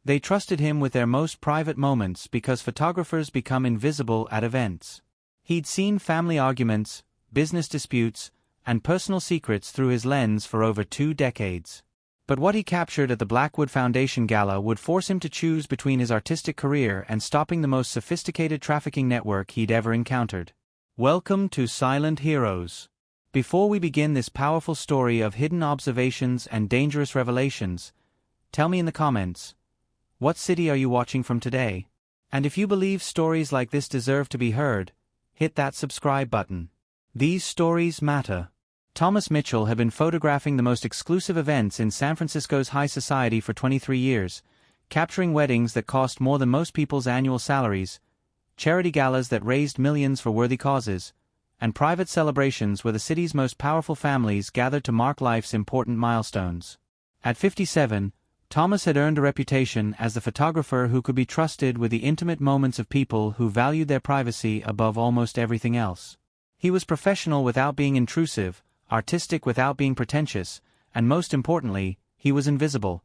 They trusted him with their most private moments because photographers become invisible at events. He'd seen family arguments, business disputes, and personal secrets through his lens for over 2 decades. But what he captured at the Blackwood Foundation gala would force him to choose between his artistic career and stopping the most sophisticated trafficking network he'd ever encountered. Welcome to Silent Heroes. Before we begin this powerful story of hidden observations and dangerous revelations, tell me in the comments, what city are you watching from today? And if you believe stories like this deserve to be heard, hit that subscribe button. These stories matter. Thomas Mitchell had been photographing the most exclusive events in San Francisco's high society for 23 years, capturing weddings that cost more than most people's annual salaries, charity galas that raised millions for worthy causes, and private celebrations where the city's most powerful families gathered to mark life's important milestones. At 57, Thomas had earned a reputation as the photographer who could be trusted with the intimate moments of people who valued their privacy above almost everything else. He was professional without being intrusive, artistic without being pretentious, and most importantly, he was invisible.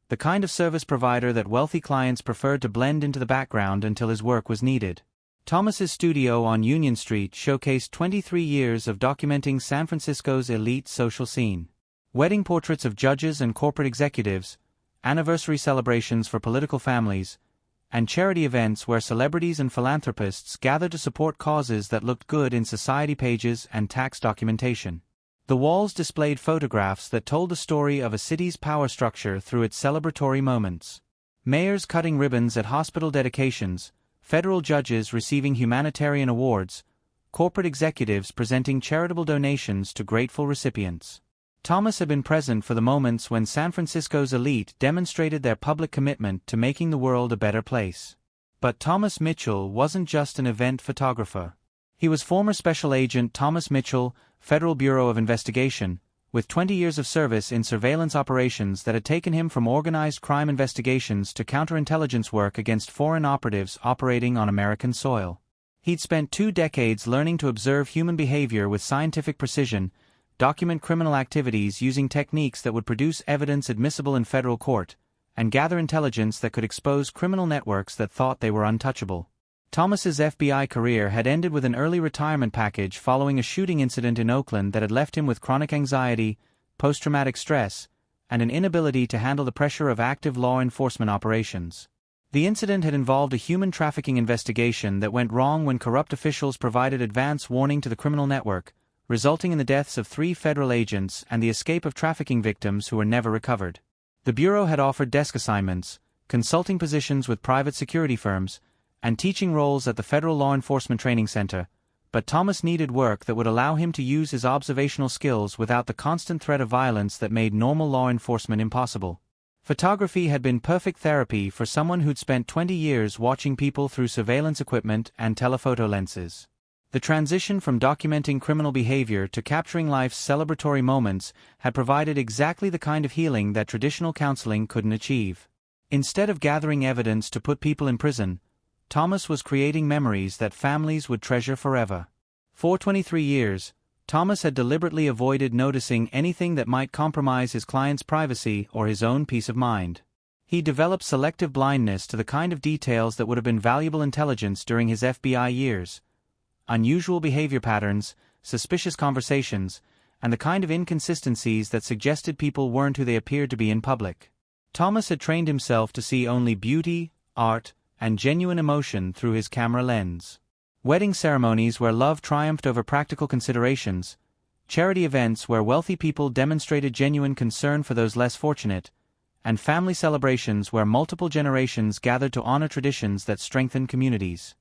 The kind of service provider that wealthy clients preferred to blend into the background until his work was needed. Thomas's studio on Union Street showcased 23 years of documenting San Francisco's elite social scene. Wedding portraits of judges and corporate executives, anniversary celebrations for political families, and charity events where celebrities and philanthropists gathered to support causes that looked good in society pages and tax documentation. The walls displayed photographs that told the story of a city's power structure through its celebratory moments. Mayors cutting ribbons at hospital dedications, federal judges receiving humanitarian awards, corporate executives presenting charitable donations to grateful recipients. Thomas had been present for the moments when San Francisco's elite demonstrated their public commitment to making the world a better place. But Thomas Mitchell wasn't just an event photographer. He was former Special Agent Thomas Mitchell, Federal Bureau of Investigation, with 20 years of service in surveillance operations that had taken him from organized crime investigations to counterintelligence work against foreign operatives operating on American soil. He'd spent 2 decades learning to observe human behavior with scientific precision, document criminal activities using techniques that would produce evidence admissible in federal court, and gather intelligence that could expose criminal networks that thought they were untouchable. Thomas's FBI career had ended with an early retirement package following a shooting incident in Oakland that had left him with chronic anxiety, post-traumatic stress, and an inability to handle the pressure of active law enforcement operations. The incident had involved a human trafficking investigation that went wrong when corrupt officials provided advance warning to the criminal network, resulting in the deaths of 3 federal agents and the escape of trafficking victims who were never recovered. The Bureau had offered desk assignments, consulting positions with private security firms, and teaching roles at the Federal Law Enforcement Training Center, but Thomas needed work that would allow him to use his observational skills without the constant threat of violence that made normal law enforcement impossible. Photography had been perfect therapy for someone who'd spent 20 years watching people through surveillance equipment and telephoto lenses. The transition from documenting criminal behavior to capturing life's celebratory moments had provided exactly the kind of healing that traditional counseling couldn't achieve. Instead of gathering evidence to put people in prison, Thomas was creating memories that families would treasure forever. For 23 years, Thomas had deliberately avoided noticing anything that might compromise his client's privacy or his own peace of mind. He developed selective blindness to the kind of details that would have been valuable intelligence during his FBI years: unusual behavior patterns, suspicious conversations, and the kind of inconsistencies that suggested people weren't who they appeared to be in public. Thomas had trained himself to see only beauty, art, and genuine emotion through his camera lens. Wedding ceremonies where love triumphed over practical considerations, charity events where wealthy people demonstrated genuine concern for those less fortunate, and family celebrations where multiple generations gathered to honor traditions that strengthened communities.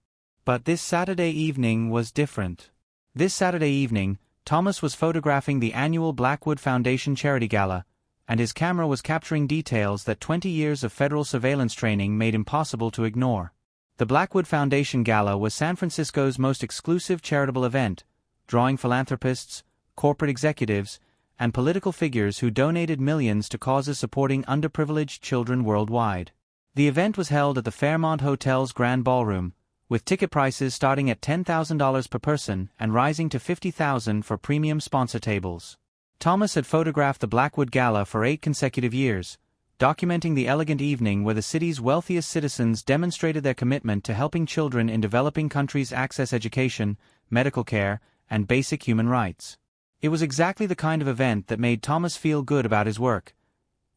But this Saturday evening was different. This Saturday evening, Thomas was photographing the annual Blackwood Foundation charity gala, and his camera was capturing details that 20 years of federal surveillance training made impossible to ignore. The Blackwood Foundation Gala was San Francisco's most exclusive charitable event, drawing philanthropists, corporate executives, and political figures who donated millions to causes supporting underprivileged children worldwide. The event was held at the Fairmont Hotel's Grand Ballroom, with ticket prices starting at $10,000 per person and rising to $50,000 for premium sponsor tables. Thomas had photographed the Blackwood Gala for 8 consecutive years, documenting the elegant evening where the city's wealthiest citizens demonstrated their commitment to helping children in developing countries access education, medical care, and basic human rights. It was exactly the kind of event that made Thomas feel good about his work,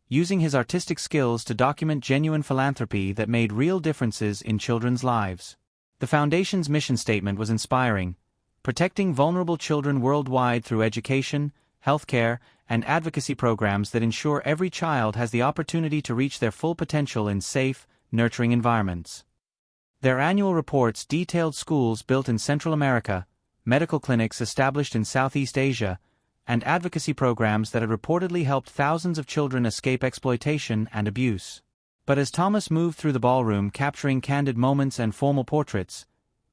using his artistic skills to document genuine philanthropy that made real differences in children's lives. The Foundation's mission statement was inspiring: protecting vulnerable children worldwide through education, healthcare, and advocacy programs that ensure every child has the opportunity to reach their full potential in safe, nurturing environments. Their annual reports detailed schools built in Central America, medical clinics established in Southeast Asia, and advocacy programs that had reportedly helped thousands of children escape exploitation and abuse. But as Thomas moved through the ballroom capturing candid moments and formal portraits,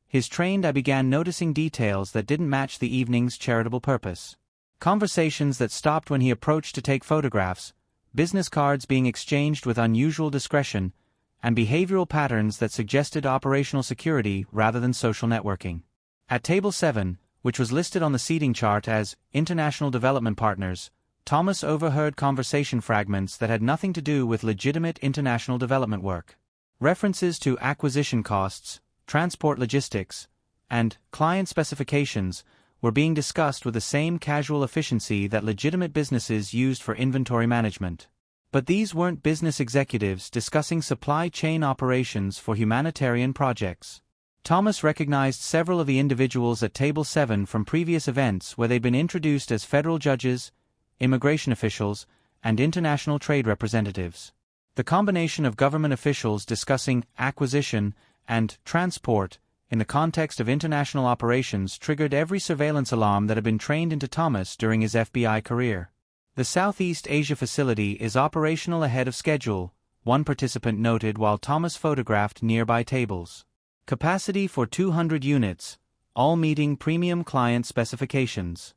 his trained eye began noticing details that didn't match the evening's charitable purpose. Conversations that stopped when he approached to take photographs, business cards being exchanged with unusual discretion, and behavioral patterns that suggested operational security rather than social networking. At Table 7, which was listed on the seating chart as International Development Partners, Thomas overheard conversation fragments that had nothing to do with legitimate international development work. References to acquisition costs, transport logistics, and client specifications were being discussed with the same casual efficiency that legitimate businesses used for inventory management. But these weren't business executives discussing supply chain operations for humanitarian projects. Thomas recognized several of the individuals at Table 7 from previous events where they'd been introduced as federal judges, immigration officials, and international trade representatives. The combination of government officials discussing acquisition and transport in the context of international operations triggered every surveillance alarm that had been trained into Thomas during his FBI career. The Southeast Asia facility is operational ahead of schedule, one participant noted while Thomas photographed nearby tables. Capacity for 200 units, all meeting premium client specifications.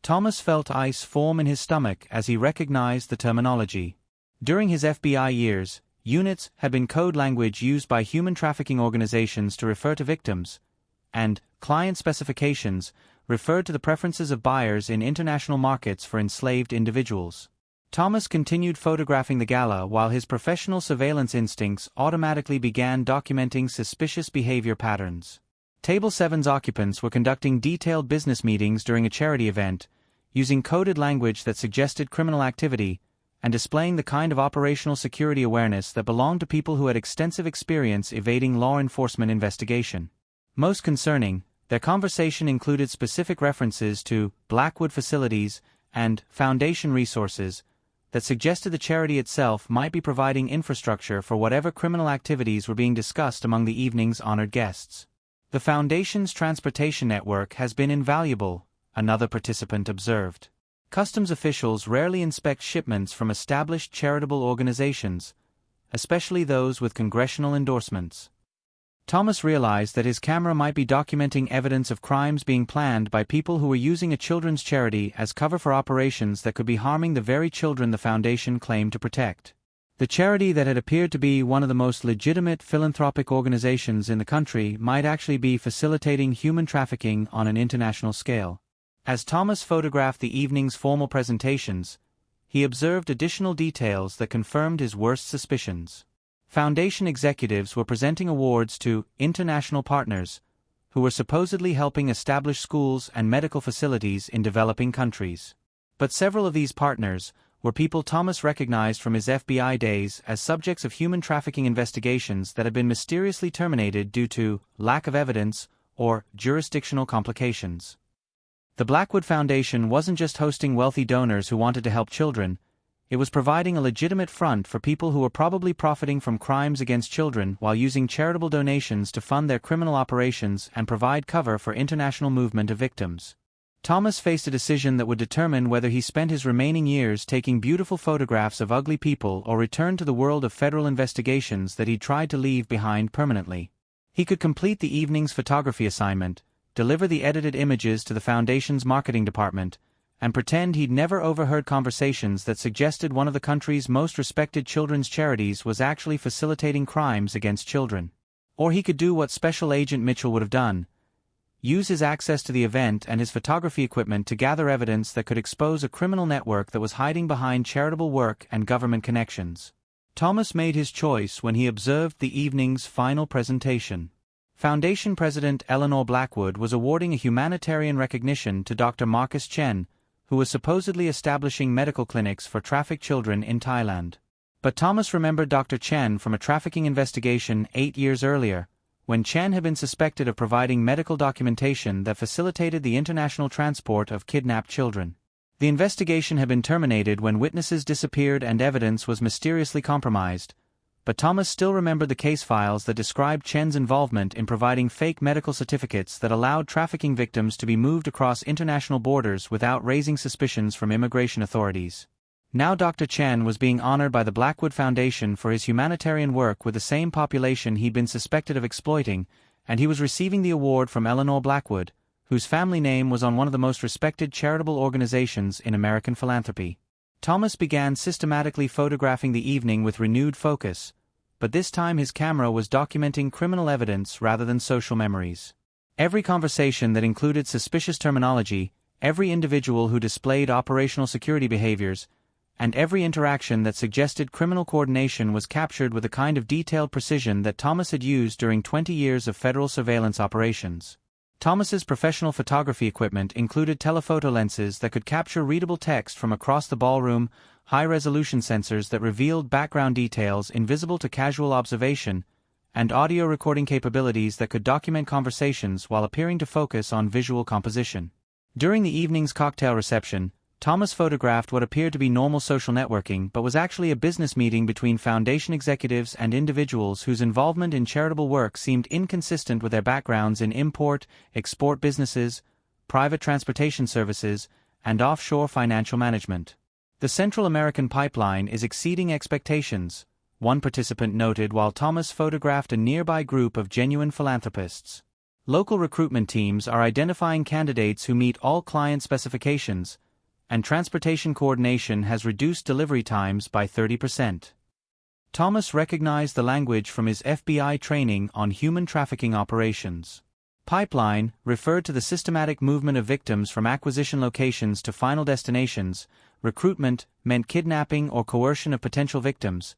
Thomas felt ice form in his stomach as he recognized the terminology. During his FBI years, units had been code language used by human trafficking organizations to refer to victims, and client specifications referred to the preferences of buyers in international markets for enslaved individuals. Thomas continued photographing the gala while his professional surveillance instincts automatically began documenting suspicious behavior patterns. Table 7's occupants were conducting detailed business meetings during a charity event, using coded language that suggested criminal activity, and displaying the kind of operational security awareness that belonged to people who had extensive experience evading law enforcement investigation. Most concerning, their conversation included specific references to Blackwood facilities and Foundation resources that suggested the charity itself might be providing infrastructure for whatever criminal activities were being discussed among the evening's honored guests. The Foundation's transportation network has been invaluable, another participant observed. Customs officials rarely inspect shipments from established charitable organizations, especially those with congressional endorsements. Thomas realized that his camera might be documenting evidence of crimes being planned by people who were using a children's charity as cover for operations that could be harming the very children the Foundation claimed to protect. The charity that had appeared to be one of the most legitimate philanthropic organizations in the country might actually be facilitating human trafficking on an international scale. As Thomas photographed the evening's formal presentations, he observed additional details that confirmed his worst suspicions. Foundation executives were presenting awards to international partners, who were supposedly helping establish schools and medical facilities in developing countries. But several of these partners were people Thomas recognized from his FBI days as subjects of human trafficking investigations that had been mysteriously terminated due to lack of evidence or jurisdictional complications. The Blackwood Foundation wasn't just hosting wealthy donors who wanted to help children, it was providing a legitimate front for people who were probably profiting from crimes against children while using charitable donations to fund their criminal operations and provide cover for international movement of victims. Thomas faced a decision that would determine whether he spent his remaining years taking beautiful photographs of ugly people or returned to the world of federal investigations that he'd tried to leave behind permanently. He could complete the evening's photography assignment, deliver the edited images to the Foundation's marketing department, and pretend he'd never overheard conversations that suggested one of the country's most respected children's charities was actually facilitating crimes against children. Or he could do what Special Agent Mitchell would have done: use his access to the event and his photography equipment to gather evidence that could expose a criminal network that was hiding behind charitable work and government connections. Thomas made his choice when he observed the evening's final presentation. Foundation President Eleanor Blackwood was awarding a humanitarian recognition to Dr. Marcus Chen, who was supposedly establishing medical clinics for trafficked children in Thailand. But Thomas remembered Dr. Chen from a trafficking investigation 8 years earlier, when Chen had been suspected of providing medical documentation that facilitated the international transport of kidnapped children. The investigation had been terminated when witnesses disappeared and evidence was mysteriously compromised, but Thomas still remembered the case files that described Chen's involvement in providing fake medical certificates that allowed trafficking victims to be moved across international borders without raising suspicions from immigration authorities. Now Dr. Chen was being honored by the Blackwood Foundation for his humanitarian work with the same population he'd been suspected of exploiting, and he was receiving the award from Eleanor Blackwood, whose family name was on one of the most respected charitable organizations in American philanthropy. Thomas began systematically photographing the evening with renewed focus, but this time his camera was documenting criminal evidence rather than social memories. Every conversation that included suspicious terminology, every individual who displayed operational security behaviors, and every interaction that suggested criminal coordination was captured with a kind of detailed precision that Thomas had used during 20 years of federal surveillance operations. Thomas's professional photography equipment included telephoto lenses that could capture readable text from across the ballroom, high-resolution sensors that revealed background details invisible to casual observation, and audio recording capabilities that could document conversations while appearing to focus on visual composition. During the evening's cocktail reception, Thomas photographed what appeared to be normal social networking but was actually a business meeting between foundation executives and individuals whose involvement in charitable work seemed inconsistent with their backgrounds in import-export businesses, private transportation services, and offshore financial management. "The Central American pipeline is exceeding expectations," one participant noted while Thomas photographed a nearby group of genuine philanthropists. "Local recruitment teams are identifying candidates who meet all client specifications, and transportation coordination has reduced delivery times by 30%. Thomas recognized the language from his FBI training on human trafficking operations. Pipeline referred to the systematic movement of victims from acquisition locations to final destinations, recruitment meant kidnapping or coercion of potential victims,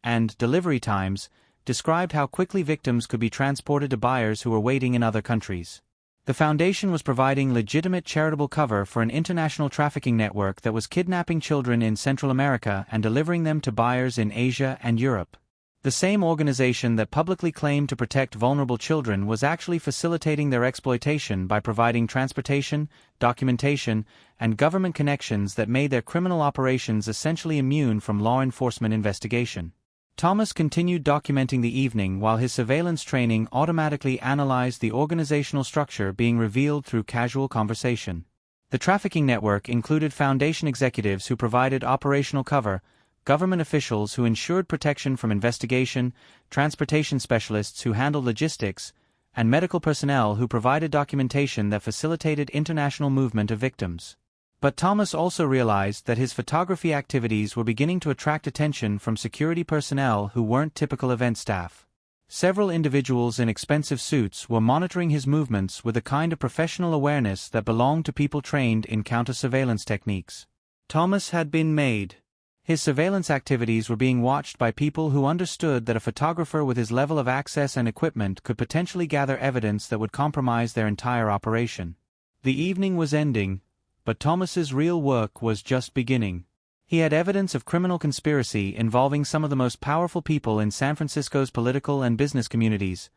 and delivery times described how quickly victims could be transported to buyers who were waiting in other countries. The foundation was providing legitimate charitable cover for an international trafficking network that was kidnapping children in Central America and delivering them to buyers in Asia and Europe. The same organization that publicly claimed to protect vulnerable children was actually facilitating their exploitation by providing transportation, documentation, and government connections that made their criminal operations essentially immune from law enforcement investigation. Thomas continued documenting the evening while his surveillance training automatically analyzed the organizational structure being revealed through casual conversation. The trafficking network included foundation executives who provided operational cover, government officials who ensured protection from investigation, transportation specialists who handled logistics, and medical personnel who provided documentation that facilitated international movement of victims. But Thomas also realized that his photography activities were beginning to attract attention from security personnel who weren't typical event staff. Several individuals in expensive suits were monitoring his movements with a kind of professional awareness that belonged to people trained in counter-surveillance techniques. Thomas had been made. His surveillance activities were being watched by people who understood that a photographer with his level of access and equipment could potentially gather evidence that would compromise their entire operation. The evening was ending, but Thomas's real work was just beginning. He had evidence of criminal conspiracy involving some of the most powerful people in San Francisco's political and business communities,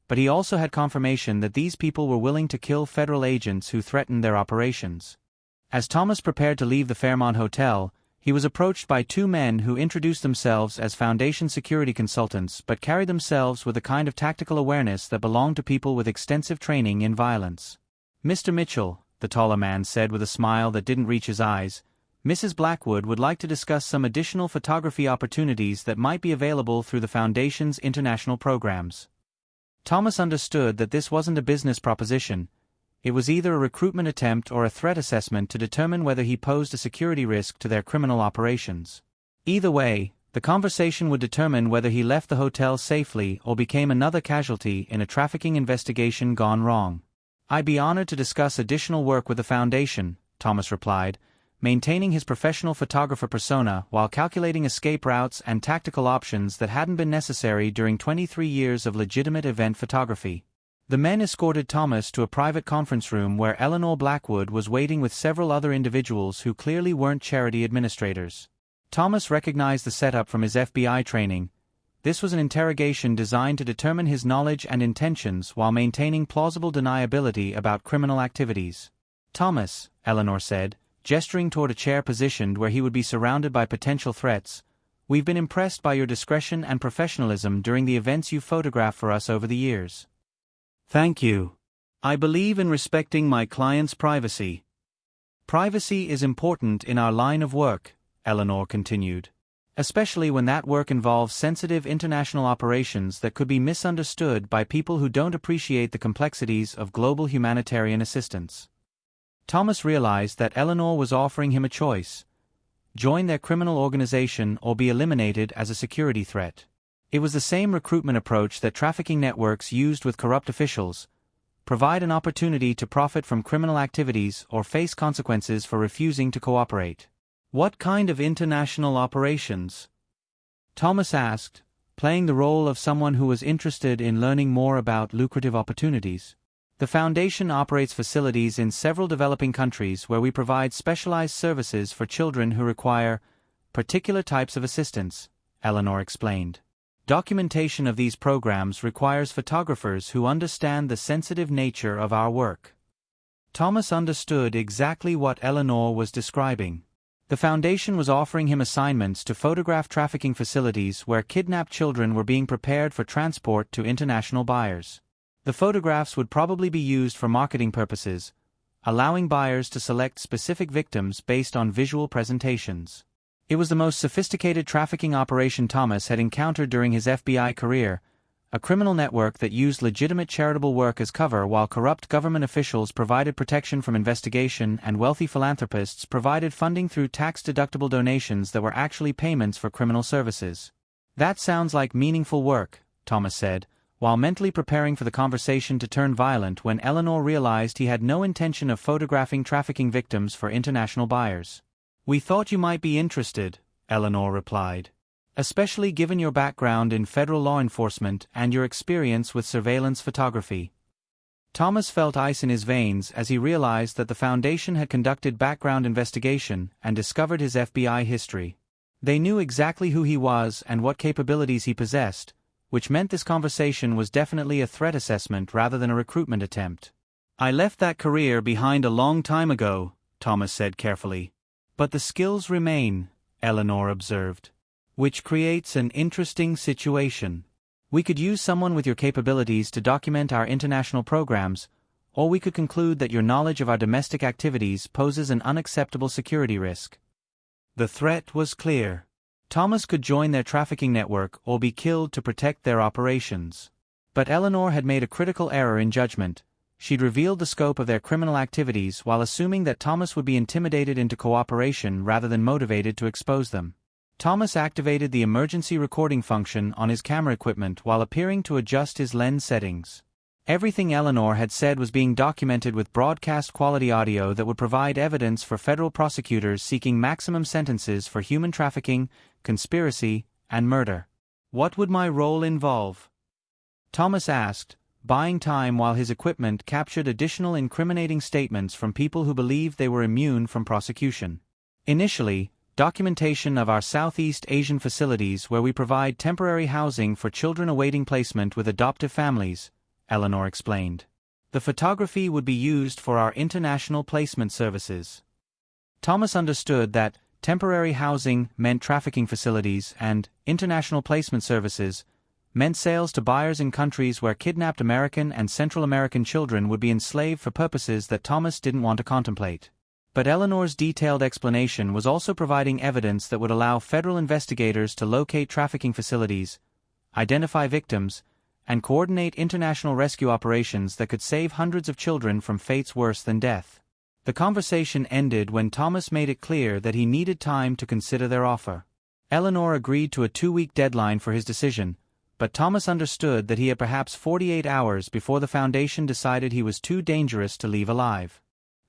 but he also had confirmation that these people were willing to kill federal agents who threatened their operations. As Thomas prepared to leave the Fairmont Hotel, he was approached by two men who introduced themselves as Foundation security consultants but carried themselves with a kind of tactical awareness that belonged to people with extensive training in violence. "Mr. Mitchell," the taller man said with a smile that didn't reach his eyes, "Mrs. Blackwood would like to discuss some additional photography opportunities that might be available through the Foundation's international programs." Thomas understood that this wasn't a business proposition. It was either a recruitment attempt or a threat assessment to determine whether he posed a security risk to their criminal operations. Either way, the conversation would determine whether he left the hotel safely or became another casualty in a trafficking investigation gone wrong. "I'd be honored to discuss additional work with the foundation," Thomas replied, maintaining his professional photographer persona while calculating escape routes and tactical options that hadn't been necessary during 23 years of legitimate event photography. The men escorted Thomas to a private conference room where Eleanor Blackwood was waiting with several other individuals who clearly weren't charity administrators. Thomas recognized the setup from his FBI training. This was an interrogation designed to determine his knowledge and intentions while maintaining plausible deniability about criminal activities. "Thomas," Eleanor said, gesturing toward a chair positioned where he would be surrounded by potential threats, "we've been impressed by your discretion and professionalism during the events you've photographed for us over the years." "Thank you. I believe in respecting my clients' privacy." "Privacy is important in our line of work," Eleanor continued, "especially when that work involves sensitive international operations that could be misunderstood by people who don't appreciate the complexities of global humanitarian assistance." Thomas realized that Eleanor was offering him a choice: join their criminal organization or be eliminated as a security threat. It was the same recruitment approach that trafficking networks used with corrupt officials: provide an opportunity to profit from criminal activities or face consequences for refusing to cooperate. "What kind of international operations?" Thomas asked, playing the role of someone who was interested in learning more about lucrative opportunities. "The foundation operates facilities in several developing countries where we provide specialized services for children who require particular types of assistance," Eleanor explained. "Documentation of these programs requires photographers who understand the sensitive nature of our work." Thomas understood exactly what Eleanor was describing. The foundation was offering him assignments to photograph trafficking facilities where kidnapped children were being prepared for transport to international buyers. The photographs would probably be used for marketing purposes, allowing buyers to select specific victims based on visual presentations. It was the most sophisticated trafficking operation Thomas had encountered during his FBI career, a criminal network that used legitimate charitable work as cover while corrupt government officials provided protection from investigation and wealthy philanthropists provided funding through tax-deductible donations that were actually payments for criminal services. "That sounds like meaningful work," Thomas said, while mentally preparing for the conversation to turn violent when Eleanor realized he had no intention of photographing trafficking victims for international buyers. "We thought you might be interested," Eleanor replied, "especially given your background in federal law enforcement and your experience with surveillance photography." Thomas felt ice in his veins as he realized that the foundation had conducted background investigation and discovered his FBI history. They knew exactly who he was and what capabilities he possessed, which meant this conversation was definitely a threat assessment rather than a recruitment attempt. "I left that career behind a long time ago," Thomas said carefully. "But the skills remain," Eleanor observed. "Which creates an interesting situation. We could use someone with your capabilities to document our international programs, or we could conclude that your knowledge of our domestic activities poses an unacceptable security risk." The threat was clear. Thomas could join their trafficking network or be killed to protect their operations. But Eleanor had made a critical error in judgment. She'd revealed the scope of their criminal activities while assuming that Thomas would be intimidated into cooperation rather than motivated to expose them. Thomas activated the emergency recording function on his camera equipment while appearing to adjust his lens settings. Everything Eleanor had said was being documented with broadcast-quality audio that would provide evidence for federal prosecutors seeking maximum sentences for human trafficking, conspiracy, and murder. "What would my role involve?" Thomas asked, buying time while his equipment captured additional incriminating statements from people who believed they were immune from prosecution. "Initially, documentation of our Southeast Asian facilities where we provide temporary housing for children awaiting placement with adoptive families," Eleanor explained. "The photography would be used for our international placement services." Thomas understood that temporary housing meant trafficking facilities and international placement services meant sales to buyers in countries where kidnapped American and Central American children would be enslaved for purposes that Thomas didn't want to contemplate. But Eleanor's detailed explanation was also providing evidence that would allow federal investigators to locate trafficking facilities, identify victims, and coordinate international rescue operations that could save hundreds of children from fates worse than death. The conversation ended when Thomas made it clear that he needed time to consider their offer. Eleanor agreed to a 2-week deadline for his decision, but Thomas understood that he had perhaps 48 hours before the foundation decided he was too dangerous to leave alive.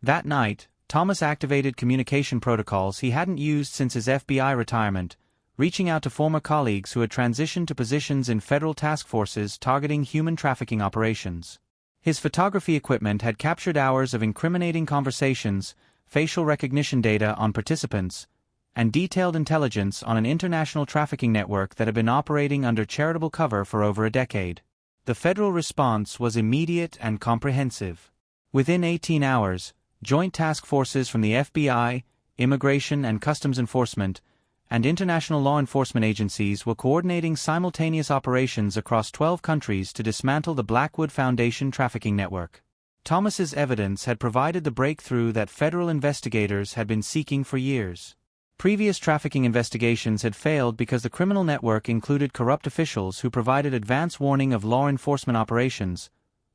That night, Thomas activated communication protocols he hadn't used since his FBI retirement, reaching out to former colleagues who had transitioned to positions in federal task forces targeting human trafficking operations. His photography equipment had captured hours of incriminating conversations, facial recognition data on participants, and detailed intelligence on an international trafficking network that had been operating under charitable cover for over a decade. The federal response was immediate and comprehensive. Within 18 hours, joint task forces from the FBI, Immigration and Customs Enforcement, and international law enforcement agencies were coordinating simultaneous operations across 12 countries to dismantle the Blackwood Foundation trafficking network. Thomas's evidence had provided the breakthrough that federal investigators had been seeking for years. Previous trafficking investigations had failed because the criminal network included corrupt officials who provided advance warning of law enforcement operations,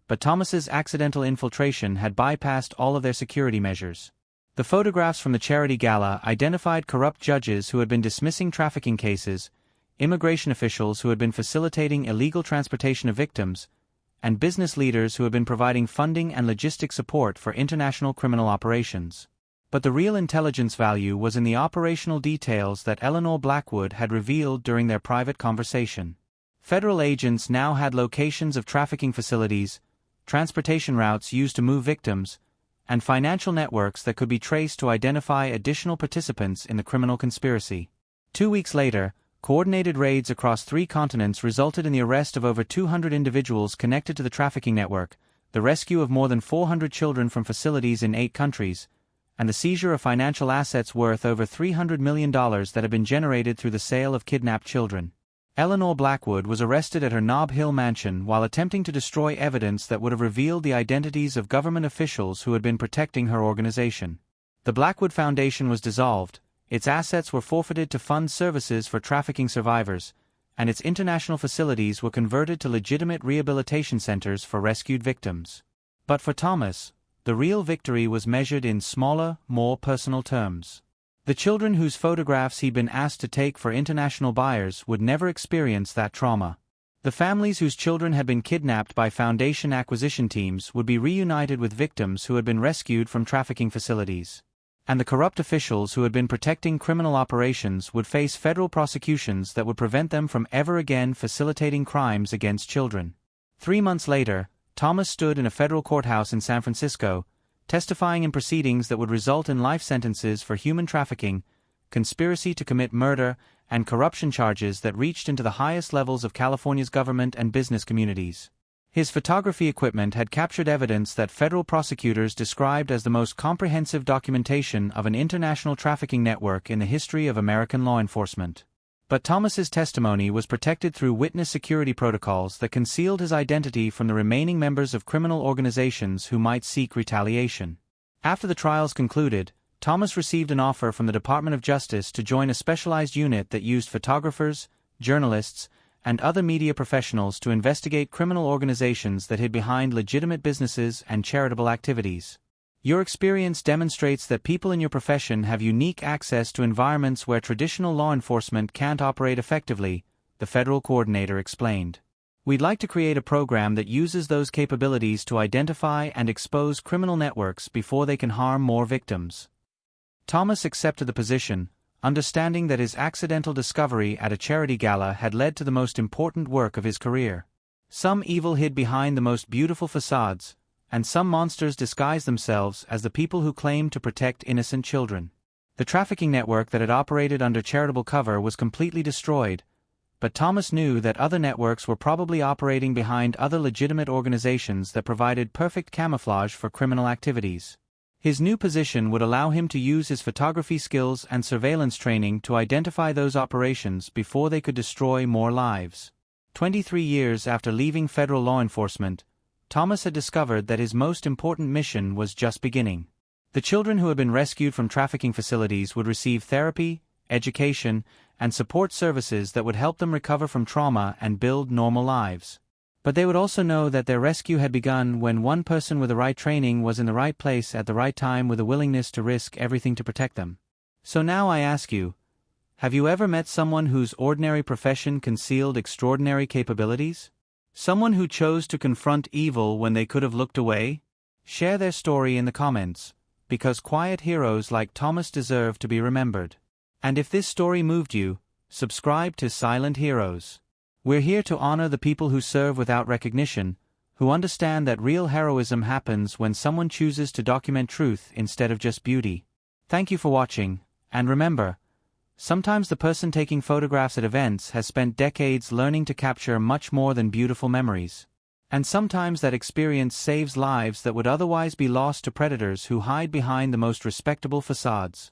but Thomas's accidental infiltration had bypassed all of their security measures. The photographs from the charity gala identified corrupt judges who had been dismissing trafficking cases, immigration officials who had been facilitating illegal transportation of victims, and business leaders who had been providing funding and logistic support for international criminal operations. But the real intelligence value was in the operational details that Eleanor Blackwood had revealed during their private conversation. Federal agents now had locations of trafficking facilities, transportation routes used to move victims, and financial networks that could be traced to identify additional participants in the criminal conspiracy. 2 weeks later, coordinated raids across 3 continents resulted in the arrest of over 200 individuals connected to the trafficking network, the rescue of more than 400 children from facilities in 8 countries, and the seizure of financial assets worth over $300 million that had been generated through the sale of kidnapped children. Eleanor Blackwood was arrested at her Nob Hill mansion while attempting to destroy evidence that would have revealed the identities of government officials who had been protecting her organization. The Blackwood Foundation was dissolved, its assets were forfeited to fund services for trafficking survivors, and its international facilities were converted to legitimate rehabilitation centers for rescued victims. But for Thomas, the real victory was measured in smaller, more personal terms. The children whose photographs he'd been asked to take for international buyers would never experience that trauma. The families whose children had been kidnapped by Foundation acquisition teams would be reunited with victims who had been rescued from trafficking facilities. And the corrupt officials who had been protecting criminal operations would face federal prosecutions that would prevent them from ever again facilitating crimes against children. 3 months later, Thomas stood in a federal courthouse in San Francisco, testifying in proceedings that would result in life sentences for human trafficking, conspiracy to commit murder, and corruption charges that reached into the highest levels of California's government and business communities. His photography equipment had captured evidence that federal prosecutors described as the most comprehensive documentation of an international trafficking network in the history of American law enforcement. But Thomas's testimony was protected through witness security protocols that concealed his identity from the remaining members of criminal organizations who might seek retaliation. After the trials concluded, Thomas received an offer from the Department of Justice to join a specialized unit that used photographers, journalists, and other media professionals to investigate criminal organizations that hid behind legitimate businesses and charitable activities. Your experience demonstrates that people in your profession have unique access to environments where traditional law enforcement can't operate effectively, the federal coordinator explained. We'd like to create a program that uses those capabilities to identify and expose criminal networks before they can harm more victims. Thomas accepted the position, understanding that his accidental discovery at a charity gala had led to the most important work of his career. Some evil hid behind the most beautiful facades, and some monsters disguised themselves as the people who claimed to protect innocent children. The trafficking network that had operated under charitable cover was completely destroyed, but Thomas knew that other networks were probably operating behind other legitimate organizations that provided perfect camouflage for criminal activities. His new position would allow him to use his photography skills and surveillance training to identify those operations before they could destroy more lives. 23 years after leaving federal law enforcement, Thomas had discovered that his most important mission was just beginning. The children who had been rescued from trafficking facilities would receive therapy, education, and support services that would help them recover from trauma and build normal lives. But they would also know that their rescue had begun when one person with the right training was in the right place at the right time with a willingness to risk everything to protect them. So now I ask you, Have you ever met someone whose ordinary profession concealed extraordinary capabilities? Someone who chose to confront evil when they could have looked away? Share their story in the comments, because quiet heroes like Thomas deserve to be remembered. And if this story moved you, subscribe to Silent Heroes. We're here to honor the people who serve without recognition, who understand that real heroism happens when someone chooses to document truth instead of just beauty. Thank you for watching, and remember, sometimes the person taking photographs at events has spent decades learning to capture much more than beautiful memories. And sometimes that experience saves lives that would otherwise be lost to predators who hide behind the most respectable facades.